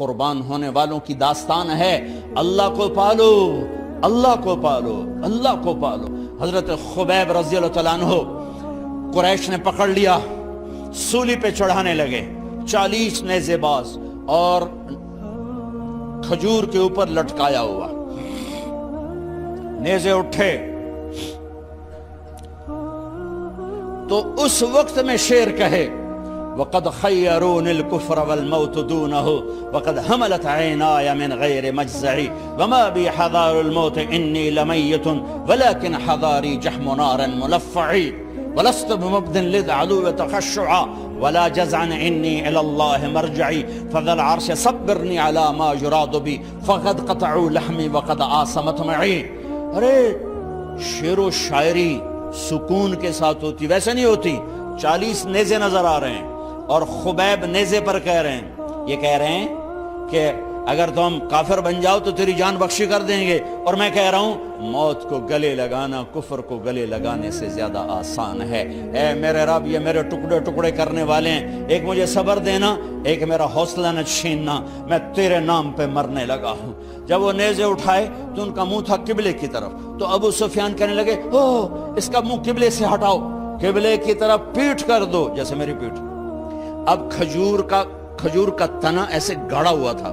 قربان ہونے والوں کی داستان ہے۔ اللہ کو پالو، اللہ کو پالو، اللہ کو پالو۔ حضرت خبیب رضی اللہ تعالیٰ عنہ قریش نے پکڑ لیا، سولی پہ چڑھانے لگے، 40 نیزے باز اور کھجور کے اوپر لٹکایا ہوا۔ نیزے اٹھے تو اس وقت میں شعر کہے وَقَدْ خَيَّرُونِ الْكُفْرَ وَالْمَوْتُ دُونَهُ وَقَدْ حَمَلَتْ عَيْنَايَ مِنْ غَيْرِ مَجْزَعِ وَمَا بِي حَذَارُ الْمَوْتِ إِنِّي لَمَيِّتٌ وَلَكِنْ حَذَارِي جَحْمُ نَارٍ مُلَفَّعِ وَلَسْتُ بِمُبْدٍ لِلْعَدُوِّ تَخَشُّعًا وَلَا جَزْعًا إِنِّي إِلَى اللَّهِ مَرْجَعِي فَذَا الْعَرْشِ صَبِّرْنِي عَلَى مَا يُرَادُ بِي فَقَدْ قَطَعُوا لَحْمِي وَقَدْ آسَمَتْ مَعِي۔ ارے شعر و شاعری سکون کے ساتھ ہوتی، ویسے نہیں ہوتی۔ 40 نیزے نظر آ رہے ہیں اور خبیب نیزے پر کہہ رہے ہیں، یہ کہہ رہے ہیں کہ اگر تم کافر بن جاؤ تو تیری جان بخشی کر دیں گے، اور میں کہہ رہا ہوں موت کو گلے لگانا کفر کو گلے لگانے سے زیادہ آسان ہے۔ اے میرے رب، یہ میرے ٹکڑے ٹکڑے کرنے والے ہیں، ایک مجھے صبر دینا، ایک میرا حوصلہ نہ چھیننا، میں تیرے نام پہ مرنے لگا ہوں۔ جب وہ نیزے اٹھائے تو ان کا منہ تھا قبلے کی طرف، تو ابو سفیان کہنے لگے اس کا منہ قبلے سے ہٹاؤ، قبلے کی طرف پیٹھ کر دو، جیسے میری پیٹھ۔ اب کھجور کا تنا ایسے گاڑا ہوا تھا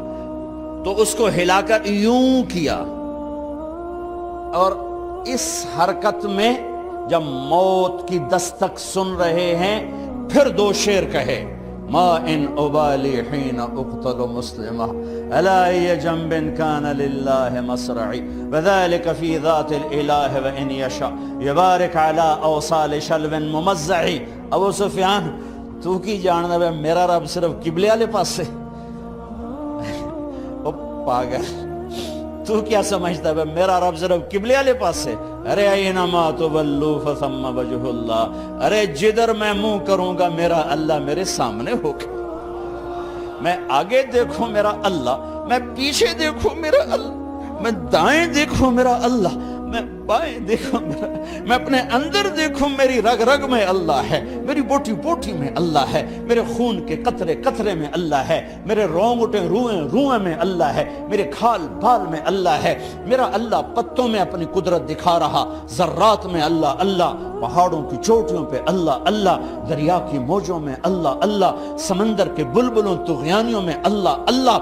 تو اس کو ہلا کر یوں کیا، اور اس حرکت میں جب موت کی دستک سن رہے ہیں پھر 2 شعر کہے ما ان ابالی حین اقتل مسلمہ الا ای جنب کان للہ مصرعی وذالک فی ذات الالہ وان یشاء یبارک علی اوصال شلو ممزعی۔ ابو سفیان تو کی جاننا ہے میرا رب صرف قبلے والے پاس سے؟ او پاگل، تو کیا سمجھتا ہے میرا رب صرف قبلے والے پاس سے؟ ارے اینما تولوا فثم وجہ اللہ، ارے جدھر میں منہ کروں گا میرا اللہ میرے سامنے ہوگا۔ میں آگے دیکھوں میرا اللہ، میں پیچھے دیکھوں میرا اللہ، میں دائیں دیکھوں میرا اللہ، میں بائیں دیکھوں میرا، میں اپنے اندر دیکھوں میری رگ رگ میں اللہ ہے، میری بوٹی بوٹی میں اللہ ہے، میرے خون کے قطرے قطرے میں اللہ ہے، میرے رونگٹے روئیں روئیں میں اللہ ہے، میرے کھال بال میں اللہ ہے، میرا اللہ پتوں میں اپنی قدرت دکھا رہا، ذرات میں اللہ اللہ، پہاڑوں کی چوٹیوں پہ اللہ اللہ، دریا کی موجوں میں اللہ اللہ، سمندر کے بلبلوں طغیانیوں میں اللہ اللہ،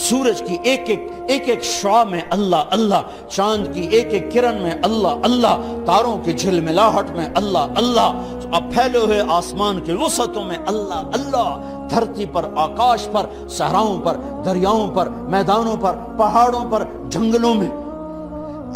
سورج کی ایک ایک شعاع میں اللہ اللہ، چاند کی ایک ایک کرن میں اللہ اللہ، تاروں کی جھلملاہٹ میں اللہ اللہ، اب پھیلے ہوئے آسمان کے وسعتوں میں اللہ اللہ، دھرتی پر، آکاش پر، صحراؤں پر، دریاؤں پر، میدانوں پر، پہاڑوں پر، جنگلوں میں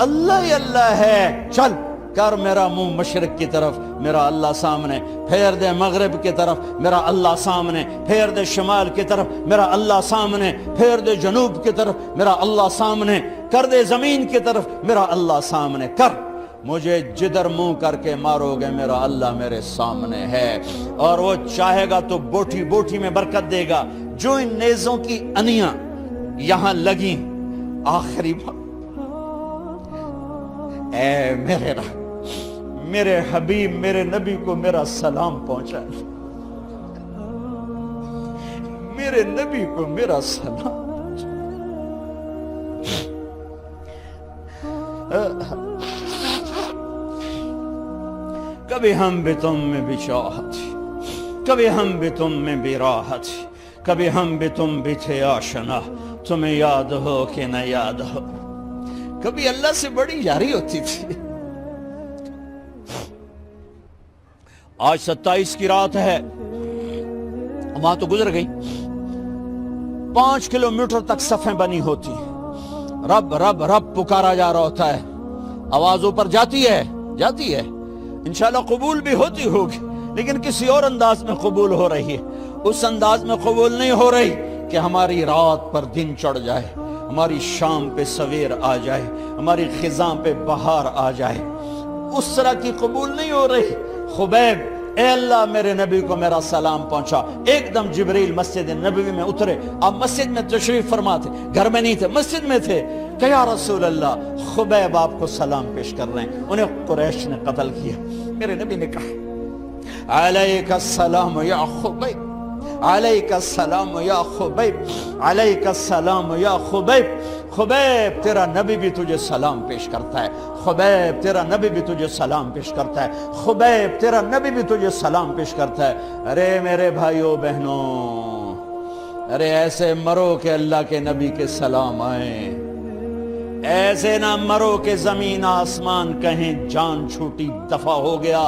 اللہ ہی اللہ ہے۔ چل کر میرا منہ مشرق کی طرف، میرا اللہ سامنے، پھیر دے مغرب کی طرف، میرا اللہ سامنے، پھیر دے شمال کی طرف، میرا اللہ سامنے، پھیر دے جنوب کی طرف، میرا اللہ سامنے، کر دے زمین کی طرف، میرا اللہ سامنے کر، مجھے جدھر منہ کر کے مارو گے میرا اللہ میرے سامنے ہے، اور وہ چاہے گا تو بوٹی بوٹی میں برکت دے گا۔ جو ان نیزوں کی انیاں یہاں لگیں، آخری بات، اے میرے رب، میرے حبیب میرے نبی کو میرا سلام پہنچا، میرے نبی کو میرا سلام پہنچا۔ کبھی ہم بھی تم میں بھی چاہت، کبھی ہم بھی تم میں بھی راحت، کبھی ہم بھی تم بھی تھے آشنا، تمہیں یاد ہو کہ نہ یاد ہو، کبھی اللہ سے بڑی یاری ہوتی تھی۔ آج 27 کی رات ہے، وہاں تو گزر گئی، 5 کلومیٹر تک صفیں بنی ہوتی، رب رب رب پکارا جا رہا ہوتا ہے، آواز اوپر جاتی ہے انشاءاللہ قبول بھی ہوتی ہوگی، لیکن کسی اور انداز میں قبول ہو رہی ہے، اس انداز میں قبول نہیں ہو رہی کہ ہماری رات پر دن چڑھ جائے، ہماری شام پہ سویر آ جائے، ہماری خزاں پہ بہار آ جائے، اس طرح کی قبول نہیں ہو رہی۔ خبیب، اے اللہ میرے نبی کو میرا سلام پہنچا۔ ایک دم جبریل مسجد نبوی میں اترے، آپ مسجد میں تشریف فرما تھے، گھر میں نہیں تھے، مسجد میں تھے، کہ یا رسول اللہ خبیب آپ کو سلام پیش کر رہے ہیں، انہیں قریش نے قتل کیا۔ میرے نبی نے کہا علیک السلام یا خبیب، علیک السلام یا خبیب، علیک السلام یا خبیب۔ خبیب تیرا نبی بھی تجھے سلام پیش کرتا ہے، خبیب تیرا نبی بھی تجھے سلام پیش کرتا ہے، خبیب تیرا نبی بھی تجھے سلام پیش کرتا ہے۔ ارے میرے بھائیوں بہنوں، ارے ایسے مرو کہ اللہ کے نبی کے سلام آئیں، ایسے نہ مرو کہ زمین آسمان کہیں جان چھوٹی دفع ہو گیا،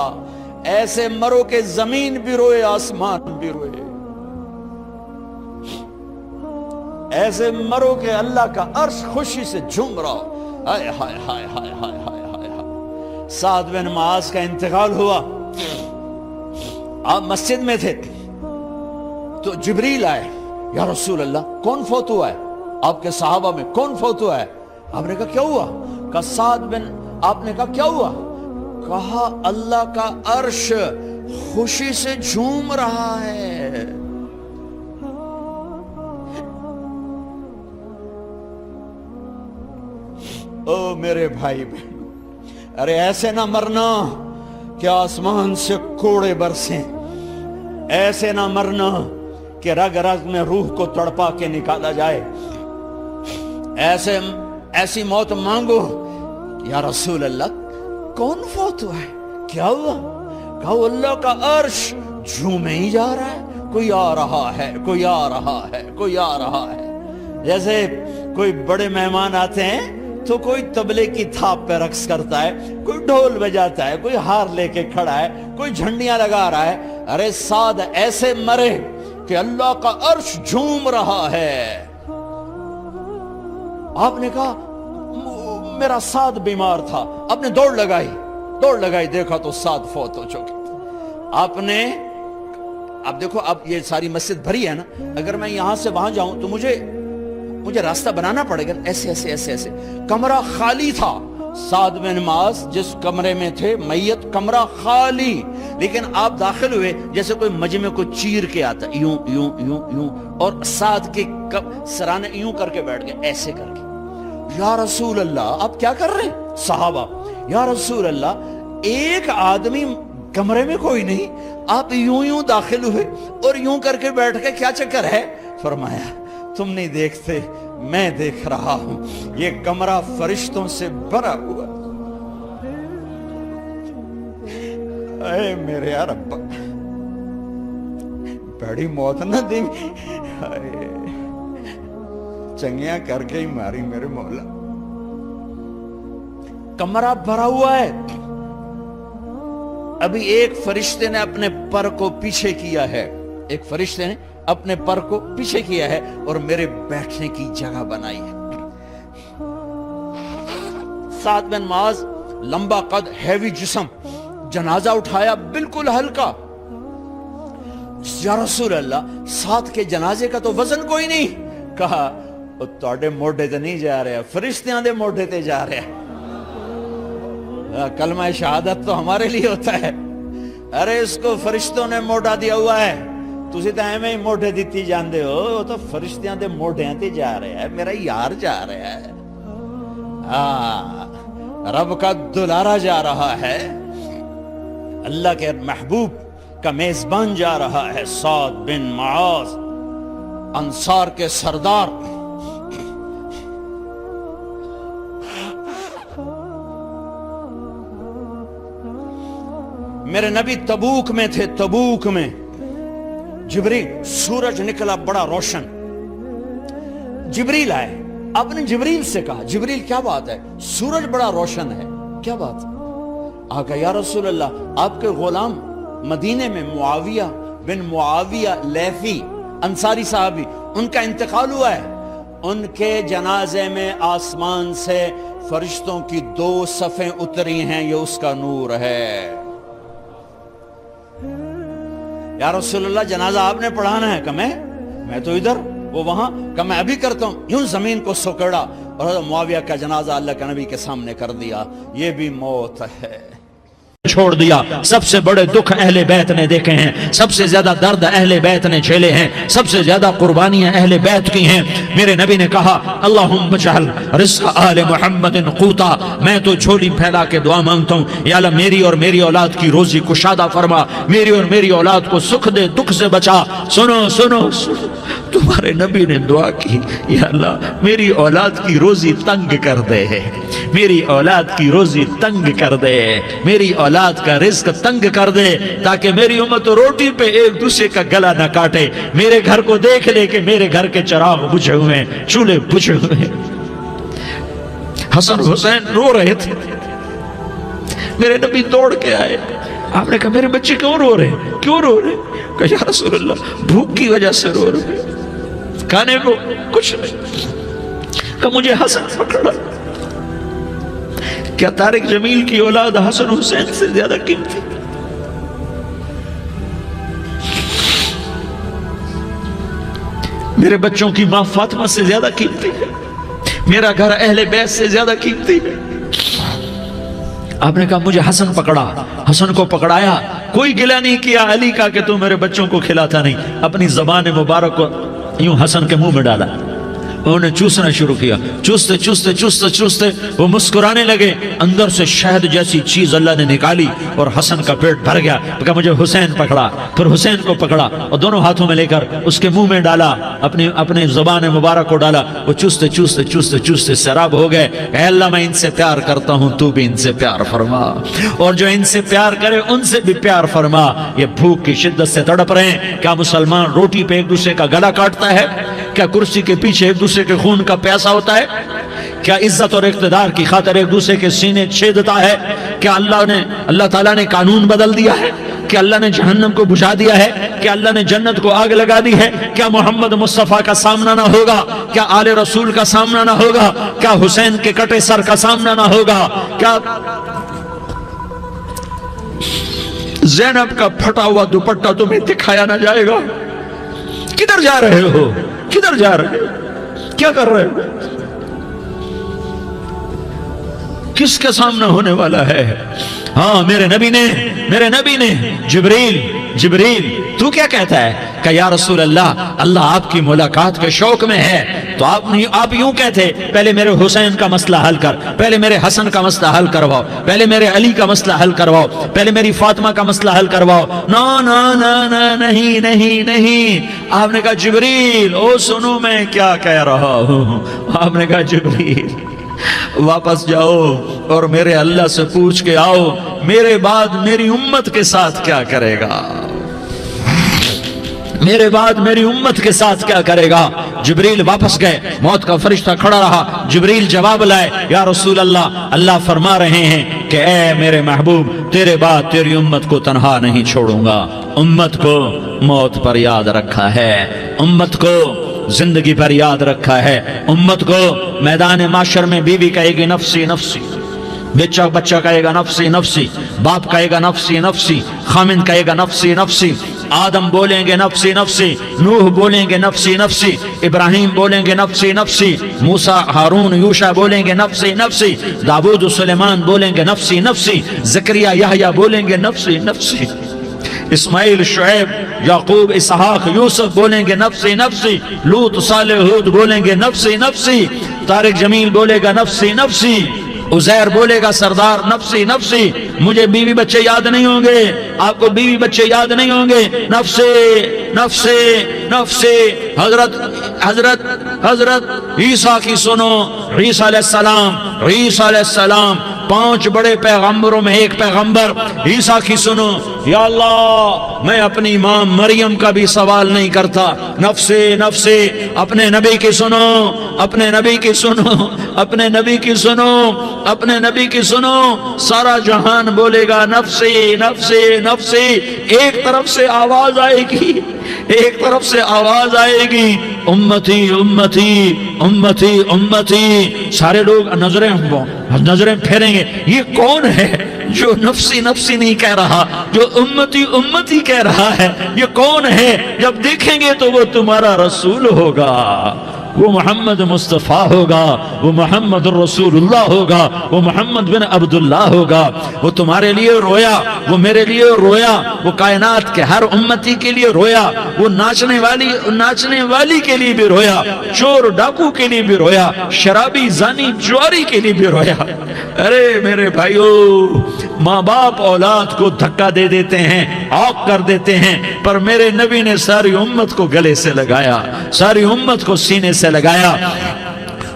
ایسے مرو کہ زمین بھی روئے آسمان بھی روئے، ایسے مرو کہ اللہ کا عرش خوشی سے جھوم رہا۔ ہائے ہائے ہائے ہائے ہائے ہائے ہائے ہائے۔ سعد بن معاذ کا انتقال ہوا، آپ مسجد میں تھے تو جبریل آئے، یا رسول اللہ کون فوت ہوا ہے؟ آپ کے صحابہ میں کون فوت ہوا ہے؟ آپ نے کہا کیا ہوا؟ کہا سعد بن، آپ نے کہا کیا ہوا؟ کہا اللہ کا عرش خوشی سے جھوم رہا ہے۔ او میرے بھائی بہن، ارے ایسے نہ مرنا کہ آسمان سے کوڑے برسیں، ایسے نہ مرنا کہ رگ رگ میں روح کو تڑپا کے نکالا جائے، ایسی موت مانگو۔ یا رسول اللہ کون فوت ہوا ہے؟ کیا ہوا؟ کہا اللہ کا عرش جھومے ہی جا رہا ہے، کوئی آ رہا ہے، کوئی آ رہا ہے، کوئی آ رہا ہے۔ جیسے کوئی بڑے مہمان آتے ہیں تو کوئی طبلے کی تھاپ پہ رقص کرتا ہے، کوئی ڈھول بجاتا ہے، کوئی ہار لے کے کھڑا ہے، کوئی جھنڈیاں لگا رہا ہے۔ ارے سعد ایسے مرے کہ اللہ کا عرش جھوم رہا ہے۔ آپ نے کہا میرا سعد بیمار تھا، آپ نے دوڑ لگائی، دیکھا تو سعد فوت ہو چکے۔ آپ نے، اب دیکھو اب یہ ساری مسجد بھری ہے نا، اگر میں یہاں سے وہاں جاؤں تو مجھے راستہ بنانا پڑے گا، ایسے ایسے ایسے ایسے۔ کمرہ خالی تھا، سعد بن معاذ جس کمرے میں تھے میت، کمرہ خالی، لیکن آپ داخل ہوئے جیسے کوئی مجمع کو چیر کے آتا، یوں یوں یوں یوں، اور سعد کے سرانے یوں کر کے بیٹھ گئے، ایسے کر کے۔ یا رسول اللہ آپ کیا کر رہے ہیں؟ صحابہ، یا رسول اللہ ایک آدمی کمرے میں کوئی نہیں، آپ یوں یوں داخل ہوئے اور یوں کر کے بیٹھ کے، کیا چکر ہے؟ فرمایا تم نہیں دیکھتے، میں دیکھ رہا ہوں، یہ کمرہ فرشتوں سے بھرا ہوا۔ اے میرے رب، بڑی موت نہ دی، چنگیاں کر کے ہی ماری میرے مولا۔ کمرہ بھرا ہوا ہے، ابھی ایک فرشتے نے اپنے پر کو پیچھے کیا ہے، ایک فرشتے نے اپنے پر کو پیچھے کیا ہے اور میرے بیٹھنے کی جگہ بنائی ہے۔ سعد بن معاذ لمبا قد، ہیوی جسم، جنازہ اٹھایا بالکل ہلکا۔ یا رسول اللہ سعد کے جنازے کا تو وزن کوئی نہیں۔ کہا تواڈے موڈے تے نہیں جا رہا، فرشتیاں دے موڈے تے جا رہا۔ کلمہ شہادت تو ہمارے لیے ہوتا ہے، ارے اس کو فرشتوں نے موڈا دیا ہوا ہے، تسی تو ایویں ہی موڈے دیتی جاندے ہو، وہ تو فرشتیاں دے موڈیاں تے جا رہا ہے، میرا یار جا رہا ہے، رب کا دلارا جا رہا ہے، اللہ کے محبوب کا میزبان جا رہا ہے۔ سعد بن معاذ انصار کے سردار، میرے نبی تبوک میں تھے، تبوک میں جبریل، سورج نکلا بڑا روشن، جبریل آئے، آپ نے جبریل سے کہا جبریل کیا بات ہے، سورج بڑا روشن ہے، کیا بات؟ آقا یا رسول اللہ آپ کے غلام مدینے میں معاویہ بن معاویہ لیثی انصاری صحابی، ان کا انتقال ہوا ہے، ان کے جنازے میں آسمان سے فرشتوں کی 2 صفیں اتری ہیں، یہ اس کا نور ہے۔ یا رسول اللہ جنازہ آپ نے پڑھانا ہے؟ کہ میں تو ادھر، وہ وہاں، کہ میں ابھی کرتا ہوں۔ یوں زمین کو سکڑا اور معاویہ کا جنازہ اللہ کے نبی کے سامنے کر دیا۔ یہ بھی موت ہے۔ چھوڑ دیا۔ سب سے بڑے دکھ اہل بیت نے دیکھے ہیں، سب سے زیادہ درد اہل بیت نے جھیلے ہیں، سب سے زیادہ قربانیاں اہل بیت کی ہیں۔ میرے نبی نے کہا اللہم اجعل رزق آل محمد قوتا، میں تو جھولی پھیلا کے دعا مانگتا ہوں، یا اللہ میری اور میری اولاد کی روزی کشادہ فرما، میری اور میری اولاد کو سکھ دے، دکھ سے بچا۔ سنو سنو سنو، تمہارے نبی نے دعا کی، یا اللہ میری اولاد کی روزی تنگ کر دے، میری اولاد کی روزی تنگ کر دے، میری اولاد کا رزق تنگ کر دے، تاکہ میری امت روٹی پہ ایک دوسرے کا گلا نہ کاٹے، میرے گھر کو دیکھ لے کہ میرے گھر کے چراغ بجھے ہوئے ہیں، چولہے بجھے ہوئے ہیں۔ حسن حسین رو رہے تھے، میرے نبی دوڑ کے آئے، آپ نے کہا میرے بچے کیوں رو رہے ہیں، کیوں رو رہے ہیں؟ کہا یا رسول اللہ بھوک کی وجہ سے رو رہے ہیں، کھانے کو کچھ نہیں۔ کہ مجھے حسن پکڑا۔ کیا طارق جمیل کی اولاد حسن حسین سے زیادہ قیمتی؟ میرے بچوں کی ماں فاطمہ سے زیادہ قیمتی ہے، میرا گھر اہل بیت سے زیادہ قیمتی ہے۔ آپ نے کہا مجھے حسن پکڑا، حسن کو پکڑایا، کوئی گلہ نہیں کیا علی کا کہ تو میرے بچوں کو کھلاتا نہیں، اپنی زبان مبارک کو یوں حسن کے منہ میں ڈالا، انہوں نے چوسنا شروع کیا، چوستے چوستے چوستے چوستے وہ مسکرانے لگے، اندر سے شہد جیسی چیز اللہ نے نکالی اور حسن کا پیٹ بھر گیا۔ کہا مجھے حسین پکڑا، پھر حسین کو پکڑا اور دونوں ہاتھوں میں لے کر اس کے منہ میں ڈالا، اپنے زبان مبارک کو ڈالا، وہ چوستے چوستے چوستے چوستے سیراب ہو گئے۔ اے اللہ میں ان سے پیار کرتا ہوں، تو بھی ان سے پیار فرما، اور جو ان سے پیار کرے ان سے بھی پیار فرما۔ یہ بھوک کی شدت سے تڑپ رہے ہیں، کیا مسلمان روٹی پہ ایک دوسرے کا گلا کاٹتا ہے؟ کیا کرسی کے پیچھے ایک دوسرے کے خون کا پیاسا ہوتا ہے؟ کیا عزت اور اقتدار کی خاطر ایک دوسرے کے سینے چھیدتا ہے؟ کیا اللہ تعالیٰ نے قانون بدل دیا ہے؟ کیا اللہ نے جہنم کو بجھا دیا ہے؟ کیا اللہ نے جنت کو آگ لگا دی ہے؟ کیا محمد مصطفیٰ کا سامنا نہ ہوگا؟ کیا آل رسول کا سامنا نہ ہوگا؟ کیا حسین کے کٹے سر کا سامنا نہ ہوگا؟ کیا زینب کا پھٹا ہوا دوپٹہ تمہیں دکھایا نہ جائے گا؟ کدھر جا رہے ہو؟ کدھر جا رہے ہو؟ کیا کر رہے ہو؟ کس کا سامنا ہونے والا ہے؟ ہاں میرے نبی نے جبریل تو کیا کہتا ہے کہ یا رسول اللہ آپ کی ملاقات کے شوق میں ہے، تو آپ یوں کہتے پہلے میرے حسین کا مسئلہ حل کر، پہلے میرے حسن کا مسئلہ حل کرواؤ، پہلے میرے علی کا مسئلہ حل کرواؤ، پہلے میری فاطمہ کا مسئلہ حل کرواؤ۔ نہیں۔ آپ نے کہا جبریل سنو میں کیا کہہ رہا ہوں۔ آپ نے کہا جبریل واپس جاؤ اور میرے اللہ سے پوچھ کے آؤ میرے بعد میری امت کے ساتھ کیا کرے گا، میرے بعد میری امت کے ساتھ کیا کرے گا۔ جبریل واپس گئے، موت کا فرشتہ کھڑا رہا، جبریل جواب لائے یا رسول اللہ فرما رہے ہیں کہ اے میرے محبوب تیرے بعد تیری امت کو تنہا نہیں چھوڑوں گا، امت کو موت پر یاد رکھا ہے، امت کو زندگی پر یاد رکھا ہے، امت کو میدان معاشر میں بیوی کہے گی نفسی نفسی، بچہ کہے گا نفسی نفسی، باپ کہے گا نفسی نفسی، خامن کہے گا نفسی نفسی، آدم بولیں گے نفسی نفسی، نوح بولیں گے نفسی نفسی، ابراہیم بولیں گے نفسی نفسی، موسیٰ ہارون یوشع بولیں گے نفسی نفسی، داؤد و سلیمان بولیں گے نفسی نفسی، زکریا یحییٰ بولیں گے نفسی نفسی، اسماعیل شعیب یعقوب اسحاق یوسف بولیں گے نفسی نفسی، لوط صالح ہود بولیں گے نفسی نفسی، طارق جمیل بولے گا نفسی نفسی، عزیر بولے گا سردار نفسی نفسی، مجھے بیوی بچے یاد نہیں ہوں گے، آپ کو بیوی بچے یاد نہیں ہوں گے، نفسی نفسی نفسی۔ حضرت عیسیٰ کی سنو، عیسیٰ علیہ السلام 5 بڑے پیغمبروں میں ایک پیغمبر، عیسیٰ کی سنو، یا اللہ میں اپنی ماں مریم کا بھی سوال نہیں کرتا، نفسی نفسی۔ اپنے نبی کی سنو، اپنے نبی کی سنو، اپنے نبی کی سنو، اپنے نبی کی سنو، سارا جہان بولے گا نفسی نفسی نفسی۔ ایک طرف سے آواز آئے گی، ایک طرف سے آواز آئے گی امتی امتی امتی امتی، سارے لوگ نظریں پھیریں گے، یہ کون ہے جو نفسی نفسی نہیں کہہ رہا، جو امتی امتی کہہ رہا ہے، یہ کون ہے؟ جب دیکھیں گے تو وہ تمہارا رسول ہوگا، وہ محمد مصطفیٰ ہوگا، وہ محمد رسول اللہ ہوگا، وہ محمد بن عبداللہ ہوگا۔ وہ تمہارے لیے رویا، وہ میرے لیے رویا، وہ کائنات کے ہر امتی کے لیے رویا، وہ ناچنے والی کے لیے بھی رویا، چور ڈاکو کے لیے بھی رویا، شرابی زانی جواری کے لیے بھی رویا۔ ارے میرے بھائیو، ماں باپ اولاد کو دھکا دے دیتے ہیں، عوق کر دیتے ہیں، پر میرے نبی نے ساری امت کو گلے سے لگایا، ساری امت کو سینے سے لگایا۔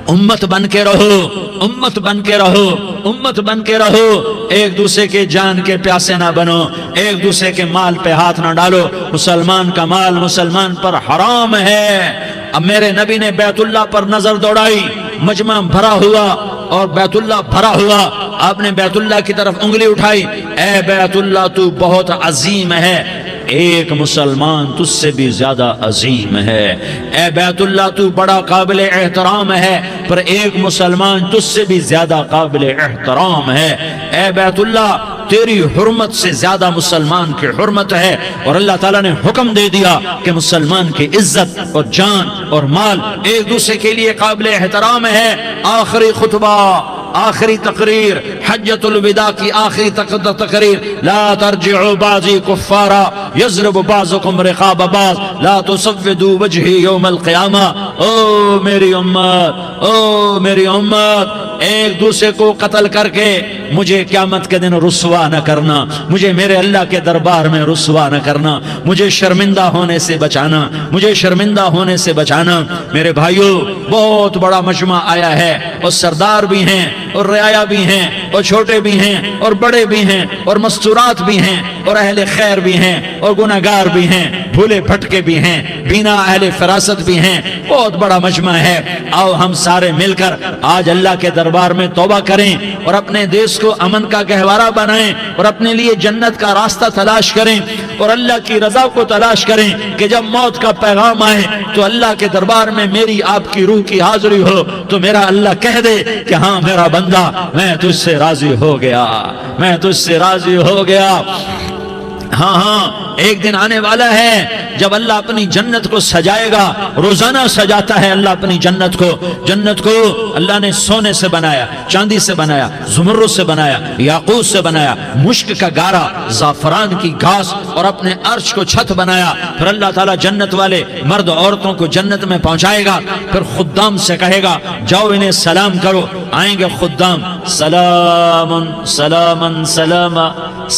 امت بن کے رہو، امت بن کے رہو، امت بن کے رہو، ایک دوسرے کے جان کے پیاسے نہ بنو، ایک دوسرے کے مال پہ ہاتھ نہ ڈالو۔ مسلمان کا مال مسلمان پر حرام ہے۔ اب میرے نبی نے بیت اللہ پر نظر دوڑائی، مجمع بھرا ہوا اور بیت اللہ بھرا ہوا، آپ نے بیت اللہ کی طرف انگلی اٹھائی، اے بیت اللہ تو بہت عظیم ہے، ایک مسلمان تجھ سے بھی زیادہ عظیم ہے۔ اے بیت اللہ تو بڑا قابل احترام ہے، پر ایک مسلمان تجھ سے بھی زیادہ قابل احترام ہے۔ اے بیت اللہ تیری حرمت سے زیادہ مسلمان کی حرمت ہے، اور اللہ تعالیٰ نے حکم دے دیا کہ مسلمان کی عزت اور جان اور مال ایک دوسرے کے لیے قابل احترام ہے۔ آخری خطبہ، آخری تقریر، حجۃ الوداع کی آخری تقریر، لا ترجعوا بعضی کفارا یضرب بعضکم رقاب بعض لا تسودوا وجہی یوم القیامہ۔ او میری امت، او میری امت، ایک دوسرے کو قتل کر کے مجھے قیامت کے دن رسوا نہ کرنا، مجھے میرے اللہ کے دربار میں رسوا نہ کرنا، مجھے شرمندہ ہونے سے بچانا، مجھے شرمندہ ہونے سے بچانا۔ میرے بھائیو، بہت بڑا مجمع آیا ہے، اور سردار بھی ہیں اور رعایا بھی ہیں اور چھوٹے بھی ہیں اور بڑے بھی ہیں اور مستورات بھی ہیں اور اہل خیر بھی ہیں اور گناہگار بھی ہیں، بھولے بھٹکے بھی ہیں، بینا اہل فراست بھی ہیں، بہت بڑا مجمع ہے۔ آؤ ہم سارے مل کر آج اللہ کے دربار میں توبہ کریں اور اپنے دیش کو امن کا گہوارہ بنائیں اور اپنے لیے جنت کا راستہ تلاش کریں اور اللہ کی رضا کو تلاش کریں کہ جب موت کا پیغام آئے تو اللہ کے دربار میں میری آپ کی روح کی حاضری ہو تو میرا اللہ کہہ دے کہ ہاں میرا بندہ، میں تجھ سے راضی ہو گیا، میں تجھ سے راضی ہو گیا۔ ہاں ہاں، ایک دن آنے والا ہے جب اللہ اپنی جنت کو سجائے گا، روزانہ سجاتا ہے اللہ اپنی جنت کو۔ جنت کو اللہ نے سونے سے بنایا، چاندی سے بنایا، زمرد سے بنایا، یاقوت سے بنایا، مشک کا گارا، زعفران کی گھاس اور اپنے عرش کو چھت بنایا۔ پھر اللہ تعالیٰ جنت والے مرد عورتوں کو جنت میں پہنچائے گا، پھر خدام سے کہے گا جاؤ انہیں سلام کرو۔ آئیں گے خدام، سلامن سلامن سلاما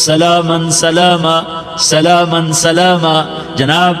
سلامن سلاما سلامن سلاما۔ جناب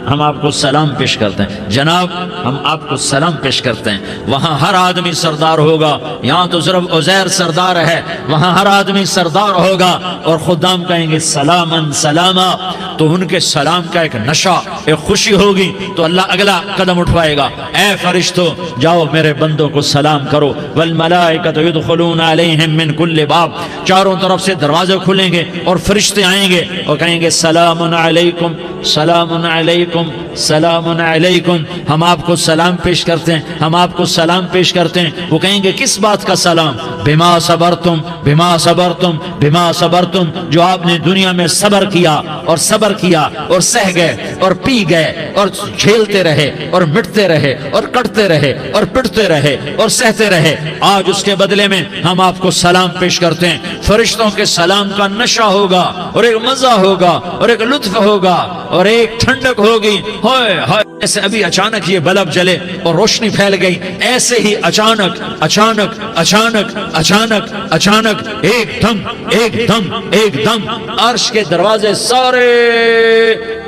ہم آپ کو سلام پیش کرتے ہیں، جناب ہم آپ کو سلام پیش کرتے ہیں۔ وہاں ہر آدمی سردار ہوگا، یہاں تو صرف عزیر سردار ہے، وہاں ہر آدمی سردار ہوگا، اور خدام کہیں گے سلامن سلاما، تو ان کے سلام کا ایک نشہ، ایک خوشی ہوگی، تو اللہ اگلا قدم اٹھوائے گا، اے فرشتوں جاؤ میرے بندوں کو سلام کرو۔ والملائکۃ یدخلون علیہم من کل باب، چاروں طرف سے دروازے کھلیں گے اور فرشتے آئیں گے اور کہیں گے سلام علیکم سلام علیکم سلام علیکم، ہم آپ کو سلام پیش کرتے ہیں، ہم آپ کو سلام پیش کرتے ہیں۔ وہ کہیں گے کس بات کا سلام؟ بما صبرتم بما صبرتم بما صبرتم، جو آپ نے دنیا میں صبر کیا اور صبر کیا اور سہ گئے اور پی گئے اور جھیلتے رہے اور مٹتے رہے اور کٹتے رہے اور پٹتے رہے اور سہتے رہے، آج اس کے بدلے میں ہم آپ کو سلام پیش کرتے ہیں۔ فرشتوں کے سلام کا نشہ ہوگا اور ایک مزہ ہوگا اور ایک لطف ہوگا اور ایک ٹھنڈک ہوگی۔ ہوئے ہوئے، ایسے ابھی اچانک یہ بلب جلے اور روشنی پھیل گئی، ایسے ہی اچانک اچانک اچانک اچانک اچانک ایک دم ایک دم ایک دم عرش کے دروازے سارے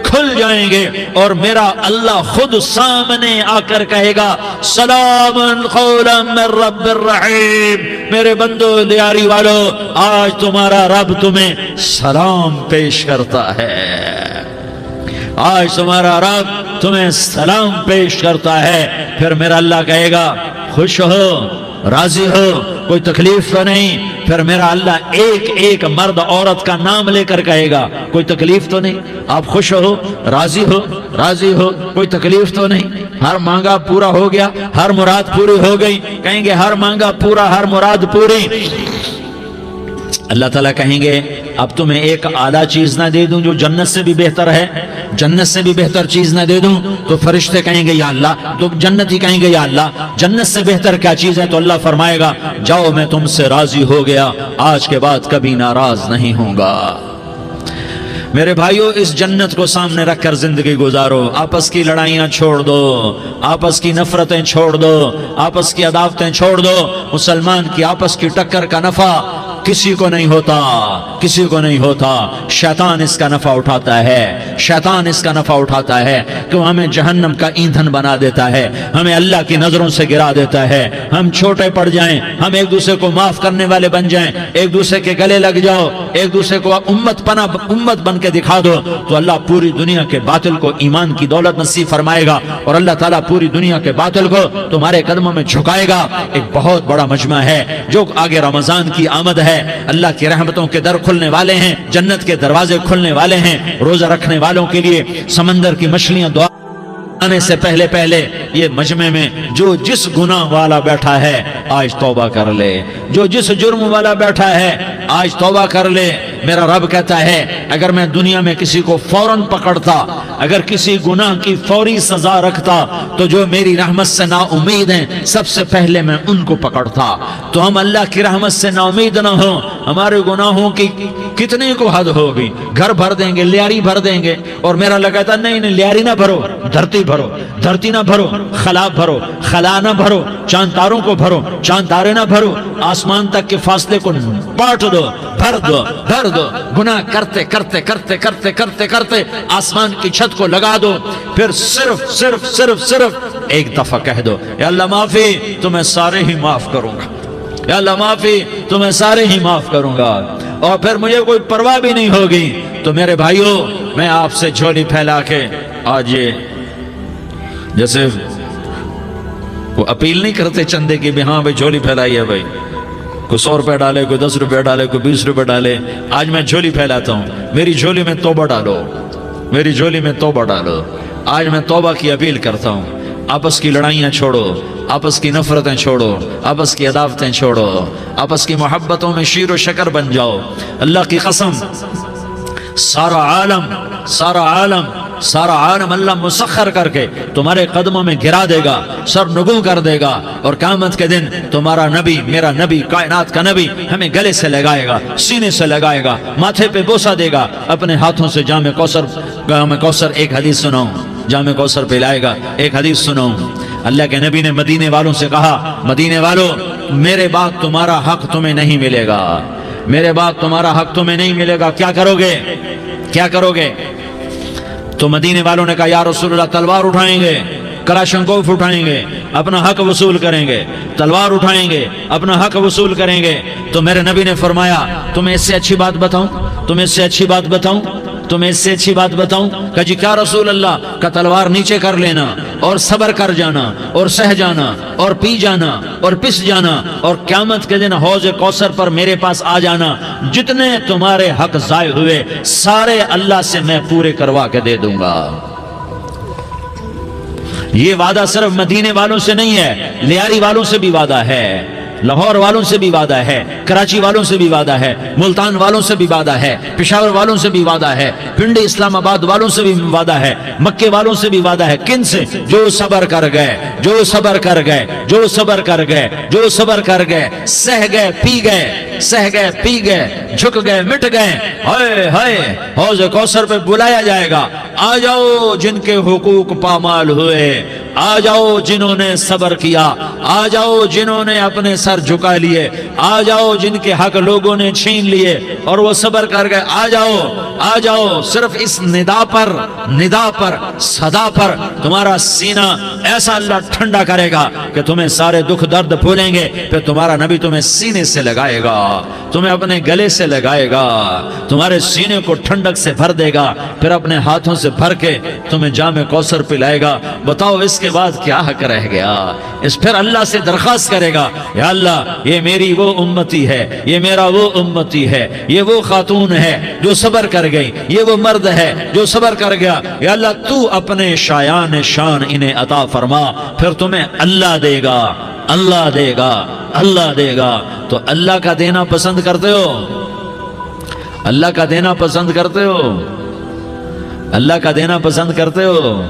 کھل جائیں گے اور میرا اللہ خود سامنے آ کر کہے گا سلام قولا من رب الرحیم۔ میرے بندو دیاری والو، آج تمہارا رب تمہیں سلام پیش کرتا ہے، آج تمہارا رب تمہیں سلام پیش کرتا ہے۔ پھر میرا اللہ کہے گا خوش ہو، راضی ہو، کوئی تکلیف تو نہیں؟ پھر میرا اللہ ایک ایک مرد عورت کا نام لے کر کہے گا کوئی تکلیف تو نہیں؟ آپ خوش ہو، راضی ہو، راضی ہو، کوئی تکلیف تو نہیں؟ ہر مانگا پورا ہو گیا، ہر مراد پوری ہو گئی؟ کہیں گے ہر مانگا پورا، ہر مراد پوری۔ اللہ تعالیٰ کہیں گے اب تمہیں ایک اعلیٰ چیز نہ دے دوں جو جنت سے بھی بہتر ہے؟ جنت سے بھی بہتر چیز نہ دے دوں؟ تو فرشتے کہیں گے یا اللہ، تو جنتی کہیں گے یا اللہ جنت سے بہتر کیا چیز ہے؟ تو اللہ فرمائے گا جاؤ میں تم سے راضی ہو گیا، آج کے بعد کبھی ناراض نہیں ہوں گا۔ میرے بھائیوں، اس جنت کو سامنے رکھ کر زندگی گزارو، آپس کی لڑائیاں چھوڑ دو، آپس کی نفرتیں چھوڑ دو، آپس کی عداوتیں چھوڑ دو۔ مسلمان کی آپس کی ٹکر کا نفع کسی کو نہیں ہوتا، کسی کو نہیں ہوتا۔ شیطان اس کا نفع اٹھاتا ہے، شیطان اس کا نفع اٹھاتا ہے کہ وہ ہمیں جہنم کا ایندھن بنا دیتا ہے، ہمیں اللہ کی نظروں سے گرا دیتا ہے، ہم چھوٹے پڑ جائیں، ہم ایک دوسرے کو معاف کرنے والے بن جائیں، ایک دوسرے کے گلے لگ جاؤ، ایک دوسرے کو امت بن کے دکھا دو، تو اللہ پوری دنیا کے باطل کو ایمان کی دولت نصیب فرمائے گا، اور اللہ تعالیٰ پوری دنیا کے باطل کو تمہارے قدموں میں جھکائے گا۔ ایک بہت بڑا مجمع ہے جو آگے رمضان کی آمد ہے، اللہ کی رحمتوں کے در کھلنے والے ہیں، جنت کے دروازے کھلنے والے ہیں، روزہ رکھنے والوں کے لیے سمندر کی مچھلیاں دعا آنے سے پہلے یہ مجمع میں جو جس گناہ والا بیٹھا ہے آج توبہ کر لے، جو جس جرم والا بیٹھا ہے آج توبہ کر لے۔ میرا رب کہتا ہے اگر میں دنیا میں کسی کو فوراً پکڑتا، اگر کسی گناہ کی فوری سزا رکھتا، تو جو میری رحمت سے نا امید ہیں سب سے پہلے میں ان کو پکڑتا۔ تو ہم اللہ کی رحمت سے نا امید نہ ہوں، ہمارے گناہوں کی کتنے کو حد ہوگی، گھر بھر دیں گے، لیاری بھر دیں گے، اور میرا لگاتا نہیں لیاری نہ بھرو، دھرتی بھرو، دھرتی نہ بھرو، خلا بھرو، خلا نہ بھرو، چاند تاروں کو بھرو، چاند تارے نہ بھرو، آسمان تک کے فاصلے کو بانٹ دو، بھر دو، بھر دو، گناہ کرتے کرتے کرتے کرتے کرتے کرتے آسمان کی چھت کو لگا دو، پھر صرف ایک دفعہ کہہ دو یا اللہ معافی، تمہیں سارے ہی معاف کروں گا، یا اللہ معافی، تمہیں سارے ہی معاف کروں گا، اور پھر مجھے کوئی پرواہ بھی نہیں ہوگی۔ تو میرے بھائیوں، میں آپ سے جھولی پھیلا کے آج یہ جیسے وہ اپیل نہیں کرتے چندے کی بھی ہاں بھائی جھولی پھیلائی ہے، بھائی کوئی 100 روپے ڈالے، کوئی 10 روپے ڈالے، کوئی 20 روپے ڈالے، آج میں جھولی پھیلاتا ہوں، میری جھولی میں توبہ ڈالو، میری جھولی میں توبہ ڈالو۔ آج میں توبہ کی اپیل کرتا ہوں، آپس کی لڑائیاں چھوڑو، آپس کی نفرتیں چھوڑو، آپس کی عداوتیں چھوڑو، آپس کی محبتوں میں شیر و شکر بن جاؤ۔ اللہ کی قسم، سارا عالم اللہ مسخر کر کے تمہارے قدموں میں گرا دے گا، سر نگوں کر دے گا، اور قیامت کے دن تمہارا نبی، میرا نبی، کائنات کا نبی ہمیں گلے سے لگائے گا، سینے سے لگائے گا، ماتھے پہ بوسہ دے گا، اپنے ہاتھوں سے جام کوثر ایک حدیث سناؤں، جام کوثر پلائے گا، ایک حدیث سناؤں۔ اللہ کے نبی نے مدینے والوں سے کہا، مدینے والوں میرے بعد تمہارا حق تمہیں نہیں ملے گا، میرے بعد تمہارا حق تمہیں نہیں ملے گا، کیا کرو گے، کیا کرو گے؟ تو مدینے والوں نے کہا یا رسول اللہ تلوار اٹھائیں گے، کلاشنکوف اٹھائیں گے، اپنا حق وصول کریں گے، تلوار اٹھائیں گے، اپنا حق وصول کریں گے۔ تو میرے نبی نے فرمایا تمہیں اس سے اچھی بات بتاؤں، تمہیں اس سے اچھی بات بتاؤں، تمہیں اس سے اچھی بات بتاؤں؟ کہا جی کیا رسول اللہ؟ کا تلوار نیچے کر لینا، اور صبر کر جانا، اور سہ جانا، اور پی جانا، اور پس جانا، اور قیامت کے دن حوض کوثر پر میرے پاس آ جانا، جتنے تمہارے حق ضائع ہوئے سارے اللہ سے میں پورے کروا کے دے دوں گا۔ یہ وعدہ صرف مدینے والوں سے نہیں ہے، لیاری والوں سے بھی وعدہ ہے، لاہور والوں سے بھی وعدہ ہے، کراچی والوں سے بھی وعدہ ہے، ملتان والوں سے بھی وعدہ ہے، پشاور والوں سے بھی وعدہ ہے، پنڈی اسلام آباد والوں سے بھی وعدہ ہے، مکے والوں سے بھی وعدہ ہے۔ کن سے؟ جو صبر کر گئے، جو صبر کر گئے، جو صبر کر گئے، جو صبر کر گئے، سہ گئے، پی گئے، سہ گئے، پی گئے، جھک گئے، مٹ گئے، ہائے ہائے حوض کوثر پہ بلایا جائے گا، آ جاؤ جن کے حقوق پامال ہوئے، آ جاؤ جنہوں نے صبر کیا، آ جاؤ جنہوں نے اپنے سر جھکا لیے، آ جاؤ جن کے حق لوگوں نے چھین لیے اور وہ صبر کر گئے، آ جاؤ، آ جاؤ۔ صرف اس ندا پر صدا پر تمہارا سینہ ایسا اللہ ٹھنڈا کرے گا کہ تمہیں سارے دکھ درد بھولیں گے، پھر تمہارا نبی تمہیں سینے سے لگائے گا، تمہیں اپنے گلے سے لگائے گا، تمہارے سینے کو ٹھنڈک سے بھر دے گا، پھر اپنے ہاتھوں سے بھر کے تمہیں جام کوثر پلائے گا۔ بتاؤ اس کے بعد کیا حق رہ گیا؟ اس پھر اللہ سے درخواست کرے گا یا اللہ یہ میری وہ امتی ہے، یہ میرا وہ امتی ہے، یہ وہ خاتون ہے جو صبر کر گئی، یہ وہ مرد ہے جو صبر کر گیا، یا اللہ تو اپنے شایان شان انہیں عطا فرما، پھر تمہیں اللہ دے گا، اللہ دے گا، اللہ دے گا۔ تو اللہ کا دینا پسند کرتے ہو؟ اللہ کا دینا پسند کرتے ہو؟ اللہ کا دینا پسند کرتے ہو؟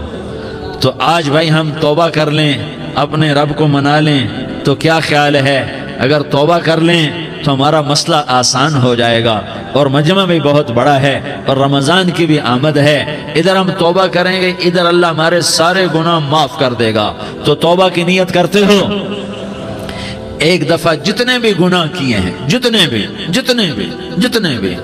تو آج بھائی ہم توبہ کر لیں، اپنے رب کو منا لیں، تو کیا خیال ہے اگر توبہ کر لیں تو ہمارا مسئلہ آسان ہو جائے گا، اور مجمع بھی بہت بڑا ہے اور رمضان کی بھی آمد ہے، ادھر ہم توبہ کریں گے، ادھر اللہ ہمارے سارے گناہ معاف کر دے گا۔ تو توبہ کی نیت کرتے ہو؟ ایک دفعہ جتنے بھی گناہ کیے ہیں، جتنے بھی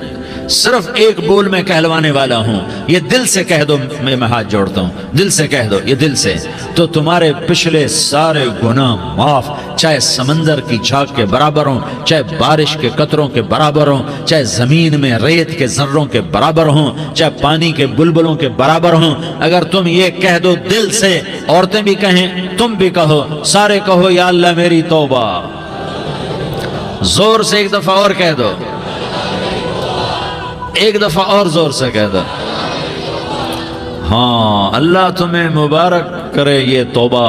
صرف ایک بول میں کہلوانے والا ہوں، یہ دل سے کہہ دو، میں ہاتھ جوڑتا ہوں، دل سے کہہ دو، یہ دل سے، تو تمہارے پچھلے سارے گناہ معاف، چاہے سمندر کی جھاگ کے برابر ہوں، چاہے بارش کے قطروں کے برابر ہوں، چاہے زمین میں ریت کے ذروں کے برابر ہوں، چاہے پانی کے بلبلوں کے برابر ہوں۔ اگر تم یہ کہہ دو دل سے، عورتیں بھی کہیں، تم بھی کہو، سارے کہو یا اللہ میری توبہ، زور سے ایک دفعہ اور کہہ دو، ایک دفعہ اور زور سے کہہ دو۔ ہاں، اللہ تمہیں مبارک کرے یہ توبہ،